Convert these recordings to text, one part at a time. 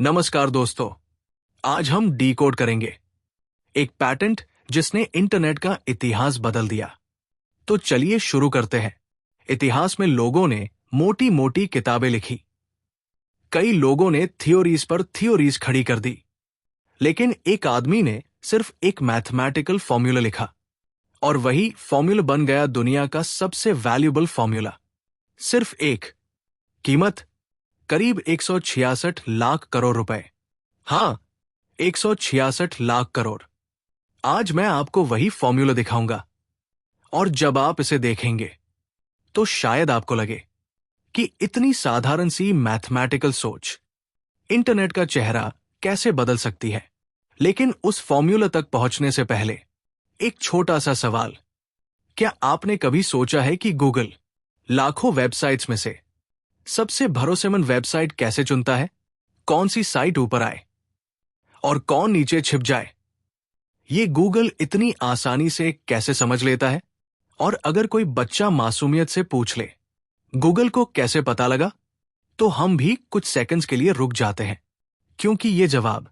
नमस्कार दोस्तों, आज हम डीकोड करेंगे एक पैटेंट जिसने इंटरनेट का इतिहास बदल दिया। तो चलिए शुरू करते हैं। इतिहास में लोगों ने मोटी मोटी किताबें लिखी, कई लोगों ने थ्योरीज पर थ्योरीज खड़ी कर दी, लेकिन एक आदमी ने सिर्फ एक मैथमेटिकल फॉर्मूला लिखा और वही फॉर्मूला बन गया दुनिया का सबसे वैल्यूएबल फॉर्मूला। सिर्फ एक, कीमत करीब 166 लाख करोड़ रुपए। हाँ, 166 लाख करोड़। आज मैं आपको वही फॉर्मूला दिखाऊंगा और जब आप इसे देखेंगे तो शायद आपको लगे कि इतनी साधारण सी मैथमेटिकल सोच इंटरनेट का चेहरा कैसे बदल सकती है। लेकिन उस फॉर्मूला तक पहुंचने से पहले एक छोटा सा सवाल। क्या आपने कभी सोचा है कि गूगल लाखों वेबसाइट्स में से सबसे भरोसेमंद वेबसाइट कैसे चुनता है? कौन सी साइट ऊपर आए और कौन नीचे छिप जाए, ये गूगल इतनी आसानी से कैसे समझ लेता है? और अगर कोई बच्चा मासूमियत से पूछ ले, गूगल को कैसे पता लगा, तो हम भी कुछ सेकंड्स के लिए रुक जाते हैं, क्योंकि ये जवाब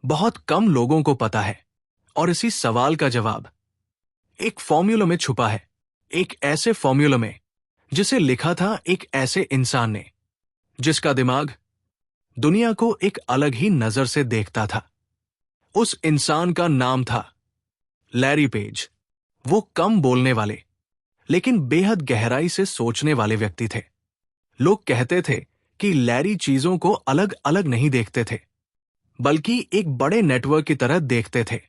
बहुत कम लोगों को पता है। और इसी सवाल का जवाब एक फॉर्मूला में छुपा है। एक ऐसे फॉर्मूला में जिसे लिखा था एक ऐसे इंसान ने जिसका दिमाग दुनिया को एक अलग ही नजर से देखता था। उस इंसान का नाम था लैरी पेज। वो कम बोलने वाले लेकिन बेहद गहराई से सोचने वाले व्यक्ति थे। लोग कहते थे कि लैरी चीजों को अलग अलग नहीं देखते थे, बल्कि एक बड़े नेटवर्क की तरह देखते थे,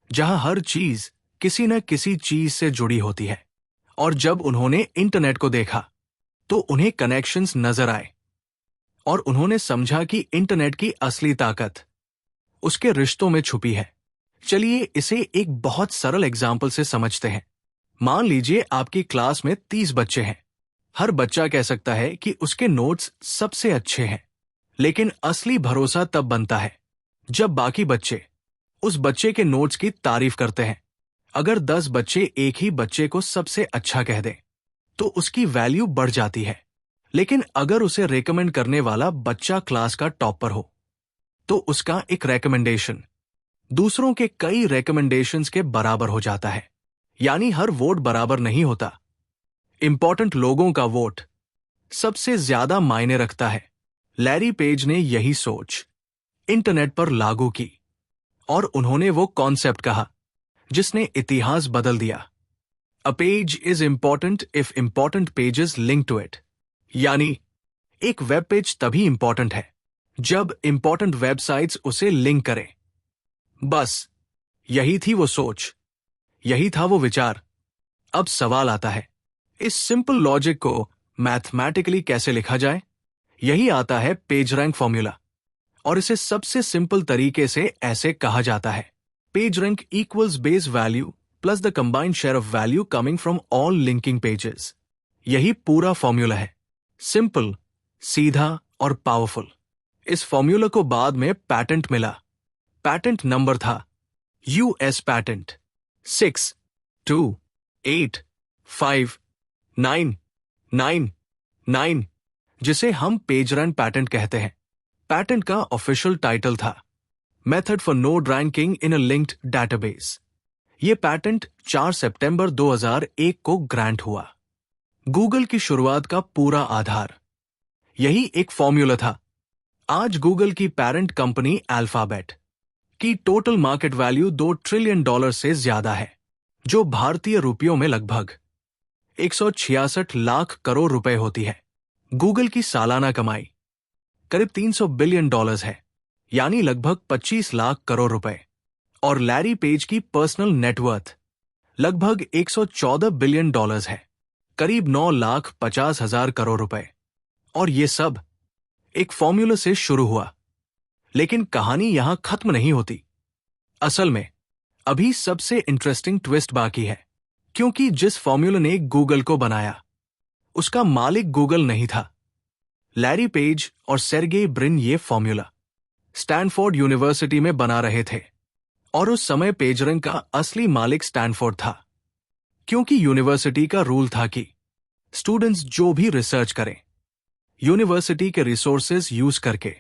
जहां हर चीज किसी न किसी चीज से जुड़ी होती है। और जब उन्होंने इंटरनेट को देखा तो उन्हें कनेक्शंस नजर आए और उन्होंने समझा कि इंटरनेट की असली ताकत उसके रिश्तों में छुपी है। चलिए इसे एक बहुत सरल एग्जाम्पल से समझते हैं। मान लीजिए आपकी क्लास में 30 बच्चे हैं। हर बच्चा कह सकता है कि उसके नोट्स सबसे अच्छे हैं, लेकिन असली भरोसा तब बनता है जब बाकी बच्चे उस बच्चे के नोट्स की तारीफ करते हैं। अगर 10 बच्चे एक ही बच्चे को सबसे अच्छा कह दें तो उसकी वैल्यू बढ़ जाती है, लेकिन अगर उसे रेकमेंड करने वाला बच्चा क्लास का टॉपर हो तो उसका एक रेकमेंडेशन दूसरों के कई रेकमेंडेशंस के बराबर हो जाता है। यानी हर वोट बराबर नहीं होता। इंपॉर्टेंट लोगों का वोट सबसे ज्यादा मायने रखता है। लैरी पेज ने यही सोच इंटरनेट पर लागू की और उन्होंने वो कॉन्सेप्ट कहा जिसने इतिहास बदल दिया। A page is important if important pages link to it. यानी एक वेब पेज तभी इंपॉर्टेंट है जब इंपॉर्टेंट वेबसाइट्स उसे लिंक करें। बस यही थी वो सोच, यही था वो विचार। अब सवाल आता है, इस सिंपल लॉजिक को मैथमेटिकली कैसे लिखा जाए? यही आता है पेज रैंक फॉर्मूला। और इसे सबसे सिंपल तरीके से ऐसे कहा जाता है, page rank equals base value plus the combined share of value coming from all linking pages. यही पूरा फॉर्मूला है। सिंपल, सीधा और पावरफुल। इस फॉर्मूला को बाद में पैटेंट मिला। पैटेंट नंबर था यूएस पैटेंट 6285999, जिसे हम पेज रैंक पैटेंट कहते हैं। पैटेंट का ऑफिशियल टाइटल था method for node ranking in a linked database. यह पैटेंट 4 सितंबर 2001 को ग्रांट हुआ। गूगल की शुरुआत का पूरा आधार यही एक फॉर्मूला था। आज गूगल की पेरेंट कंपनी अल्फाबेट की टोटल मार्केट वैल्यू $2 ट्रिलियन से ज्यादा है, जो भारतीय रुपयों में लगभग 166 लाख करोड़ रुपए होती है। गूगल की सालाना कमाई करीब $300 बिलियन है, यानी लगभग 25 लाख करोड़ रुपए। और लैरी पेज की पर्सनल नेटवर्थ लगभग $114 बिलियन है, करीब 9,50,000 करोड़ रुपए। और ये सब एक फॉर्मूला से शुरू हुआ। लेकिन कहानी यहां खत्म नहीं होती। असल में अभी सबसे इंटरेस्टिंग ट्विस्ट बाकी है, क्योंकि जिस फॉर्मूला ने गूगल को बनाया उसका मालिक गूगल नहीं था। लैरी पेज और सेर्गेई ब्रिन ये फॉर्मूला स्टैनफोर्ड यूनिवर्सिटी में बना रहे थे, और उस समय पेजरैंक का असली मालिक स्टैनफोर्ड था, क्योंकि यूनिवर्सिटी का रूल था कि स्टूडेंट्स जो भी रिसर्च करें यूनिवर्सिटी के रिसोर्सेज यूज करके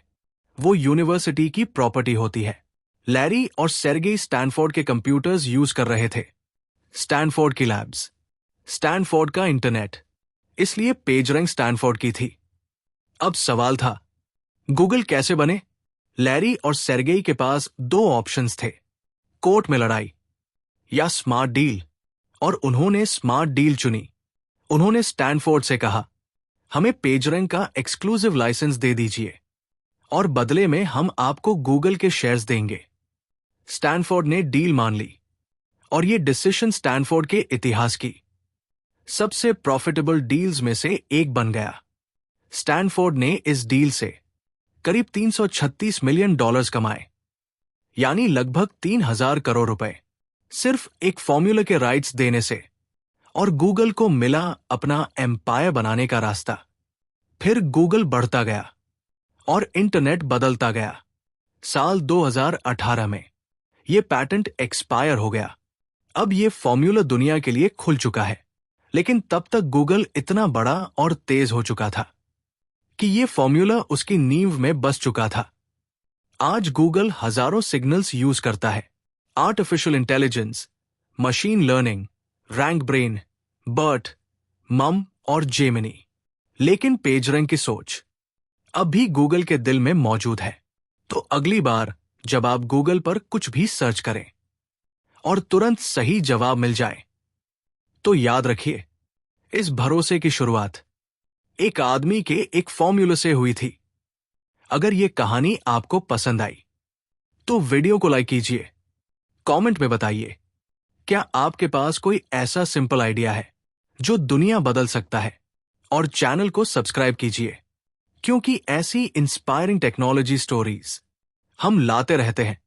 वो यूनिवर्सिटी की प्रॉपर्टी होती है। लैरी और सेर्गेई स्टैनफोर्ड के कंप्यूटर्स यूज कर रहे थे। स्टैनफोर्ड की लैब्स, स्टैनफोर्ड का इंटरनेट, इसलिए पेजरैंक स्टैनफोर्ड की थी। अब सवाल था, गूगल कैसे बने? लैरी और सेर्गेई के पास दो ऑप्शंस थे, कोर्ट में लड़ाई या स्मार्ट डील, और उन्होंने स्मार्ट डील चुनी। उन्होंने स्टैनफोर्ड से कहा, हमें पेजरैंक का एक्सक्लूसिव लाइसेंस दे दीजिए और बदले में हम आपको गूगल के शेयर्स देंगे। स्टैनफोर्ड ने डील मान ली और ये डिसीजन स्टैनफोर्ड के इतिहास की सबसे प्रॉफिटेबल डील्स में से एक बन गया। स्टैनफोर्ड ने इस डील से करीब $336 मिलियन कमाए, यानी लगभग 3,000 करोड़ रुपए, सिर्फ एक फॉर्मूला के राइट्स देने से। और गूगल को मिला अपना एम्पायर बनाने का रास्ता। फिर गूगल बढ़ता गया और इंटरनेट बदलता गया। साल 2018 में यह पैटेंट एक्सपायर हो गया। अब यह फॉर्मूला दुनिया के लिए खुल चुका है, लेकिन तब तक गूगल इतना बड़ा और तेज हो चुका था कि यह फॉर्मूला उसकी नींव में बस चुका था। आज गूगल हजारों सिग्नल्स यूज करता है, artificial intelligence, machine learning, rank brain, BERT, MUM और जेमिनी। लेकिन पेजरैंक की सोच अब भी गूगल के दिल में मौजूद है। तो अगली बार जब आप गूगल पर कुछ भी सर्च करें और तुरंत सही जवाब मिल जाए, तो याद रखिए, इस भरोसे की शुरुआत एक आदमी के एक फॉर्मूले से हुई थी। अगर यह कहानी आपको पसंद आई तो वीडियो को लाइक कीजिए, कमेंट में बताइए, क्या आपके पास कोई ऐसा सिंपल आइडिया है जो दुनिया बदल सकता है, और चैनल को सब्सक्राइब कीजिए, क्योंकि ऐसी इंस्पायरिंग टेक्नोलॉजी स्टोरीज हम लाते रहते हैं।